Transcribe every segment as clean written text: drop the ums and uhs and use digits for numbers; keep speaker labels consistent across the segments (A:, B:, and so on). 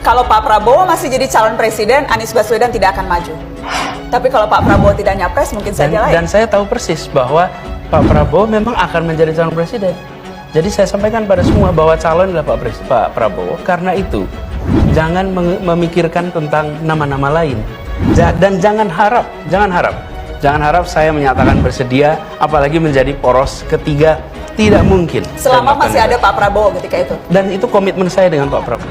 A: Kalau Pak Prabowo masih jadi calon presiden, Anies Baswedan tidak akan maju. Tapi kalau Pak Prabowo tidak nyapres, mungkin saja lain.
B: Dan saya tahu persis bahwa Pak Prabowo memang akan menjadi calon presiden. Jadi saya sampaikan pada semua bahwa calon adalah Pak Prabowo. Karena itu, jangan memikirkan tentang nama-nama lain. Dan jangan harap saya menyatakan bersedia, apalagi menjadi poros ketiga. Tidak mungkin.
A: Selama masih ada Pak Prabowo ketika itu.
B: Dan itu komitmen saya dengan Pak Prabowo.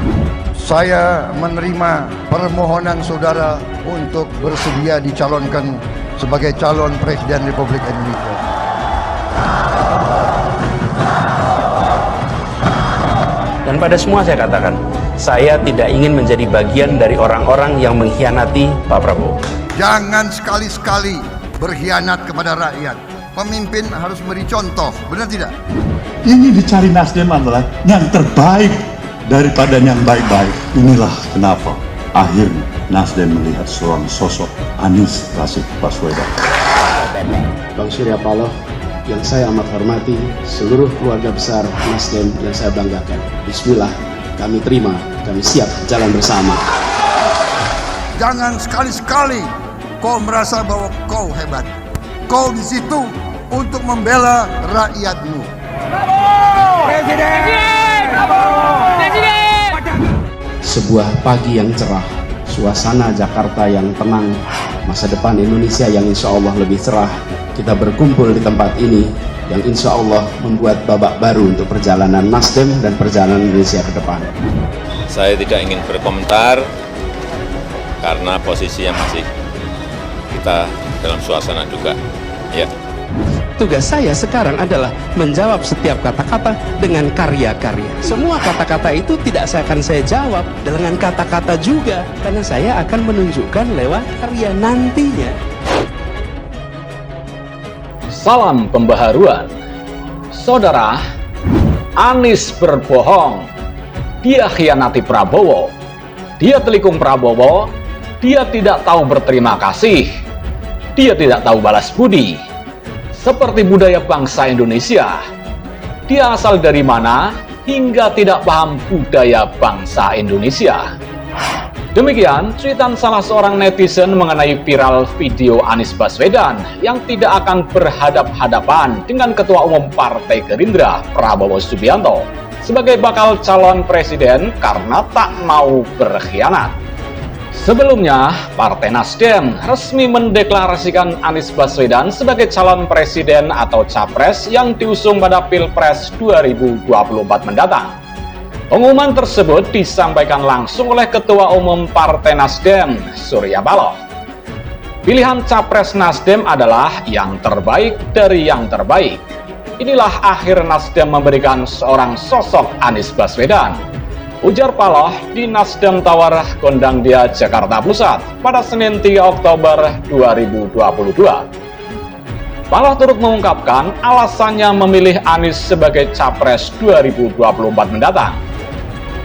C: Saya menerima permohonan saudara untuk bersedia dicalonkan sebagai calon Presiden Republik Indonesia.
B: Dan pada semua saya katakan, saya tidak ingin menjadi bagian dari orang-orang yang mengkhianati Pak Prabowo.
C: Jangan sekali-sekali berkhianat kepada rakyat. Pemimpin harus beri contoh, benar tidak?
D: Ini dicari Nasdem adalah yang terbaik daripada yang baik-baik. Inilah kenapa akhirnya Nasdem melihat seorang sosok Anies Rashid Baswedan.
E: Bang Surya Paloh yang saya amat hormati, seluruh keluarga besar Nasdem yang saya banggakan. Bismillah, kami terima, kami siap jalan bersama.
C: Jangan sekali-sekali kau merasa bahwa kau hebat. Kau di situ untuk membela rakyatmu.
E: Sebuah pagi yang cerah, suasana Jakarta yang tenang, masa depan Indonesia yang insya Allah lebih cerah. Kita berkumpul di tempat ini yang insya Allah membuat babak baru untuk perjalanan Nasdem dan perjalanan Indonesia ke depan.
F: Saya tidak ingin berkomentar karena posisinya masih kita dalam suasana duka. Ya.
B: Tugas saya sekarang adalah menjawab setiap kata-kata dengan karya-karya. Semua kata-kata itu tidak akan saya jawab dengan kata-kata juga, karena saya akan menunjukkan lewat karya nantinya.
G: Salam pembaharuan. Saudara, Anies berbohong. Dia khianati Prabowo. Dia telikung Prabowo. Dia tidak tahu berterima kasih. Dia tidak tahu balas budi. Seperti budaya bangsa Indonesia. Dia asal dari mana hingga tidak paham budaya bangsa Indonesia. Demikian cuitan salah seorang netizen mengenai viral video Anies Baswedan yang tidak akan berhadap-hadapan dengan Ketua Umum Partai Gerindra Prabowo Subianto sebagai bakal calon presiden karena tak mau berkhianat. Sebelumnya, Partai Nasdem resmi mendeklarasikan Anies Baswedan sebagai calon presiden atau capres yang diusung pada Pilpres 2024 mendatang. Pengumuman tersebut disampaikan langsung oleh Ketua Umum Partai Nasdem, Surya Paloh. Pilihan capres Nasdem adalah yang terbaik dari yang terbaik. Inilah akhir Nasdem memberikan seorang sosok Anies Baswedan, ujar Paloh di Nasdem Tower Gondangdia, Jakarta Pusat pada Senin 3 Oktober 2022. Paloh turut mengungkapkan alasannya memilih Anies sebagai capres 2024 mendatang.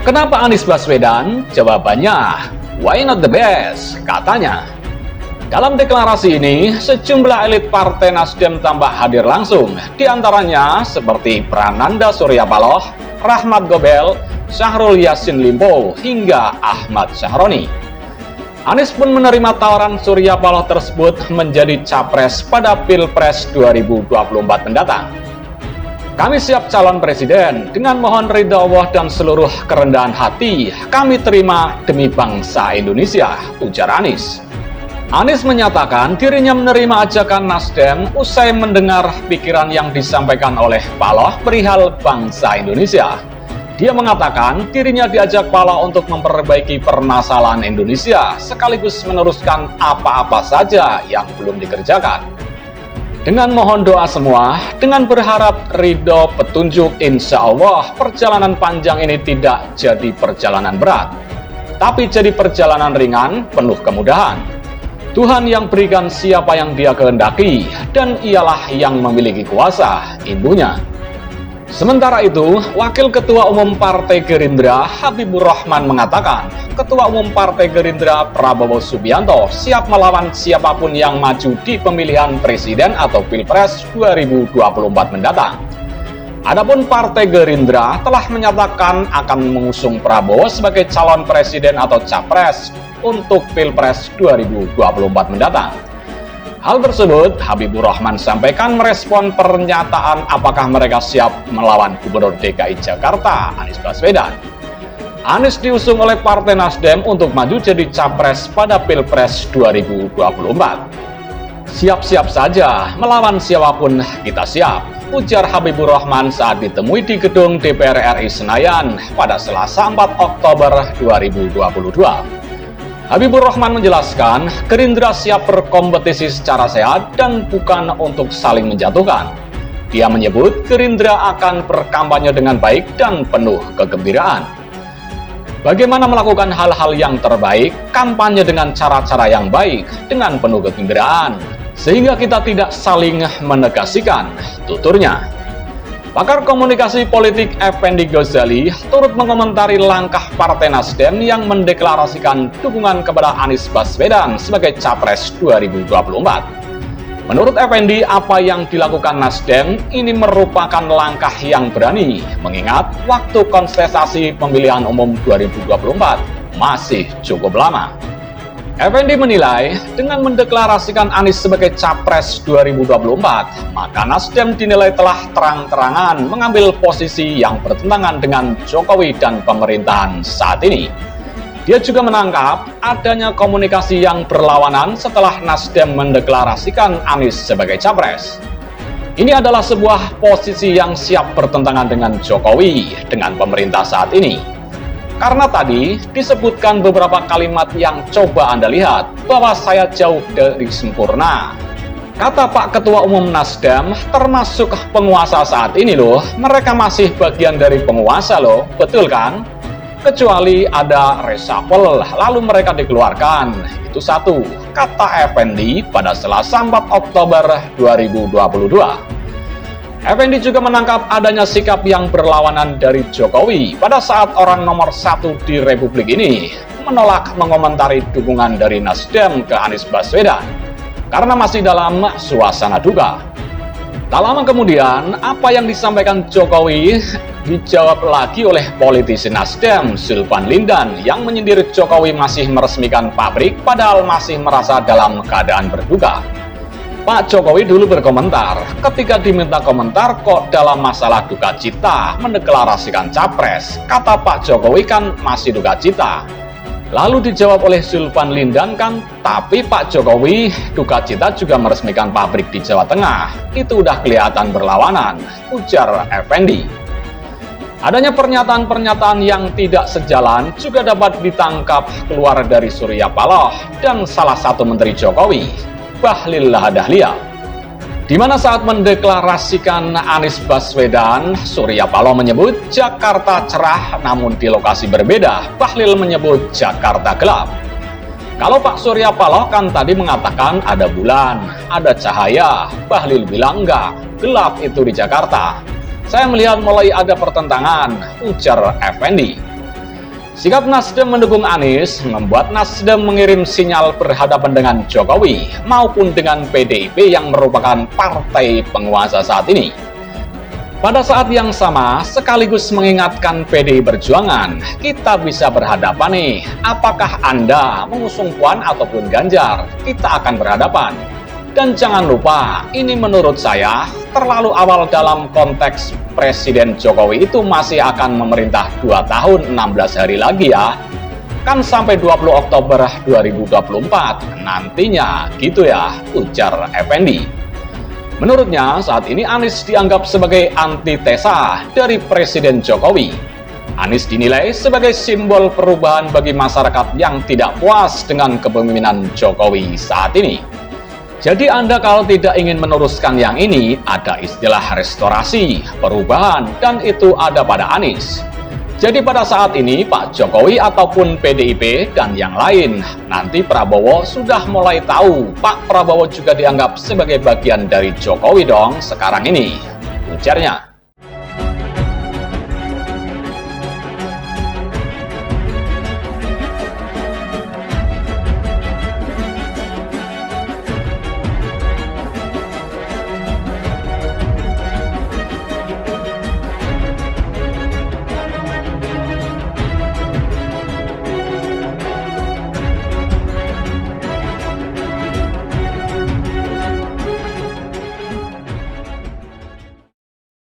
G: Kenapa Anies Baswedan? Jawabannya, why not the best? Katanya. Dalam deklarasi ini, sejumlah elit Partai Nasdem tampak hadir langsung, diantaranya seperti Prananda Surya Paloh, Rahmat Gobel, Syahrul Yassin Limpo, hingga Ahmad Syahroni. Anies pun menerima tawaran Surya Paloh tersebut menjadi capres pada Pilpres 2024 mendatang. Kami siap calon presiden, dengan mohon ridha Allah dan seluruh kerendahan hati, kami terima demi bangsa Indonesia, ujar Anies. Anies menyatakan dirinya menerima ajakan Nasdem usai mendengar pikiran yang disampaikan oleh Paloh perihal bangsa Indonesia. Dia mengatakan dirinya diajak Paloh untuk memperbaiki permasalahan Indonesia sekaligus meneruskan apa-apa saja yang belum dikerjakan. Dengan mohon doa semua, dengan berharap ridho petunjuk, insya Allah perjalanan panjang ini tidak jadi perjalanan berat, tapi jadi perjalanan ringan penuh kemudahan. Tuhan yang berikan siapa yang Dia kehendaki, dan Ialah yang memiliki kuasa, imbunya. Sementara itu, Wakil Ketua Umum Partai Gerindra Habibur Rahman mengatakan, Ketua Umum Partai Gerindra Prabowo Subianto siap melawan siapapun yang maju di pemilihan presiden atau Pilpres 2024 mendatang. Adapun Partai Gerindra telah menyatakan akan mengusung Prabowo sebagai calon presiden atau capres untuk Pilpres 2024 mendatang. Hal tersebut Habibur Rahman sampaikan merespon pernyataan apakah mereka siap melawan Gubernur DKI Jakarta Anies Baswedan. Anies diusung oleh Partai Nasdem untuk maju jadi capres pada Pilpres 2024. Siap-siap saja, melawan siapapun kita siap, ujar Habibur Rahman saat ditemui di gedung DPR RI Senayan pada Selasa 4 Oktober 2022. Habibur Rahman menjelaskan, Gerindra siap berkompetisi secara sehat dan bukan untuk saling menjatuhkan. Dia menyebut Gerindra akan berkampanye dengan baik dan penuh kegembiraan. Bagaimana melakukan hal-hal yang terbaik, kampanye dengan cara-cara yang baik, dengan penuh kegembiraan, sehingga kita tidak saling menegasikan, tuturnya. Pakar komunikasi politik Effendi Ghazali turut mengomentari langkah Partai Nasdem yang mendeklarasikan dukungan kepada Anies Baswedan sebagai Capres 2024. Menurut Effendi, apa yang dilakukan Nasdem ini merupakan langkah yang berani, mengingat waktu kontestasi pemilihan umum 2024 masih cukup lama. Effendi menilai, dengan mendeklarasikan Anies sebagai Capres 2024, maka Nasdem dinilai telah terang-terangan mengambil posisi yang bertentangan dengan Jokowi dan pemerintahan saat ini. Dia juga menangkap adanya komunikasi yang berlawanan setelah Nasdem mendeklarasikan Anies sebagai Capres. Ini adalah sebuah posisi yang siap bertentangan dengan Jokowi, dengan pemerintah saat ini. Karena tadi disebutkan beberapa kalimat yang coba Anda lihat bahwa saya jauh dari sempurna. Kata Pak Ketua Umum Nasdem, termasuk penguasa saat ini loh, mereka masih bagian dari penguasa loh, betul kan? Kecuali ada reshuffle, lalu mereka dikeluarkan. Itu satu, kata Effendi pada Selasa 4 Oktober 2022. Effendi juga menangkap adanya sikap yang berlawanan dari Jokowi pada saat orang nomor 1 di Republik ini menolak mengomentari dukungan dari Nasdem ke Anies Baswedan karena masih dalam suasana duka. Tak lama kemudian, apa yang disampaikan Jokowi dijawab lagi oleh politisi Nasdem, Zulpan Lindan, yang menyindir Jokowi masih meresmikan pabrik padahal masih merasa dalam keadaan berduka. Pak Jokowi dulu berkomentar, ketika diminta komentar kok dalam masalah duka cita mendeklarasikan capres, kata Pak Jokowi kan masih duka cita. Lalu dijawab oleh Zulpan Lindan kan, tapi Pak Jokowi duka cita juga meresmikan pabrik di Jawa Tengah, itu udah kelihatan berlawanan, ujar Effendi. Adanya pernyataan-pernyataan yang tidak sejalan juga dapat ditangkap keluar dari Surya Paloh dan salah satu Menteri Jokowi, Bahlil Lahadalia, di mana saat mendeklarasikan Anies Baswedan, Surya Paloh menyebut Jakarta cerah namun di lokasi berbeda, Bahlil menyebut Jakarta gelap. Kalau Pak Surya Paloh kan tadi mengatakan ada bulan, ada cahaya, Bahlil bilang enggak, gelap itu di Jakarta. Saya melihat mulai ada pertentangan, ujar Effendi. Sikap Nasdem mendukung Anies membuat Nasdem mengirim sinyal berhadapan dengan Jokowi maupun dengan PDIP yang merupakan partai penguasa saat ini. Pada saat yang sama, sekaligus mengingatkan PDI Perjuangan, kita bisa berhadapan nih, apakah Anda mengusung Puan ataupun Ganjar, kita akan berhadapan. Dan jangan lupa, ini menurut saya terlalu awal dalam konteks Presiden Jokowi itu masih akan memerintah 2 tahun 16 hari lagi ya. Kan sampai 20 Oktober 2024 nantinya gitu ya, ujar Effendi. Menurutnya saat ini Anies dianggap sebagai antitesa dari Presiden Jokowi. Anies dinilai sebagai simbol perubahan bagi masyarakat yang tidak puas dengan kepemimpinan Jokowi saat ini. Jadi Anda kalau tidak ingin meneruskan yang ini, ada istilah restorasi, perubahan, dan itu ada pada Anies. Jadi pada saat ini Pak Jokowi ataupun PDIP dan yang lain, nanti Prabowo sudah mulai tahu Pak Prabowo juga dianggap sebagai bagian dari Jokowi dong sekarang ini, ujarnya.